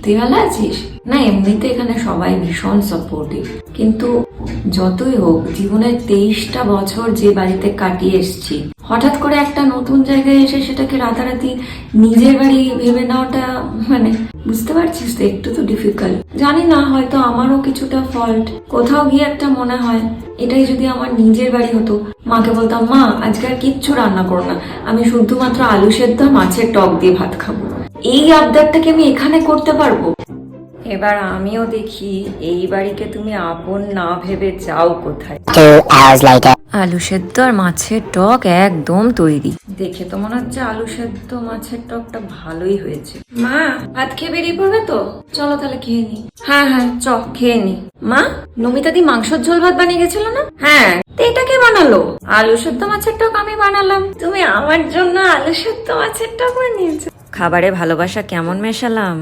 তুই ভালো আছিস? না, এমনিতে এখানে সবাই ভীষণ সাপোর্টিভ, কিন্তু যতই হোক জীবনের 23টা বছর যে বাড়িতে কাটিয়ে এসেছি, হঠাৎ করে একটা নতুন জায়গায় এসে সেটাকে রাতারাতি নিজের বাড়ি ভেবে নেওয়াটা, মানে বুঝতে পারছিস তো, একটু তো ডিফিকাল্ট। জানি না, হয়তো আমারও কিছুটা ফল্ট। কোথাও গিয়ে একটা মনে হয় এটাই যদি আমার নিজের বাড়ি হতো, মাকে বলতাম, মা আজকে আর কিচ্ছু রান্না করো না, আমি শুধুমাত্র আলু সেদ্ধ মাছের টক দিয়ে ভাত খাবো। এই আবদারটাকে আমি এখানে করতে পারবো? এবার আমিও দেখি এই বাড়িকে তুমি আপন না ভেবে যাও কোথায়। 2 hours later. আলু সেদ্ধ আর মাছের টক একদম তৈরি। দেখে তো মনে হচ্ছে আলু সেদ্ধ মাছের টকটা ভালোই হয়েছে। মা ভাত খেয়ে বেরিয়ে পড়বে তো? চলো তাহলে খেয়ে নি। হ্যাঁ হ্যাঁ, চ খেয়ে নি। মা, নমিতা দি মাংসের ঝোল ভাত বানিয়ে গেছিল না? হ্যাঁ, তো এটা কে বানালো? আলু সেদ্ধ মাছের টক আমি বানালাম, তুমি আমার জন্য আলু সেদ্ধ মাছের টক বানিয়েছো। খাবারে ভালোবাসা কেমন মেশালাম।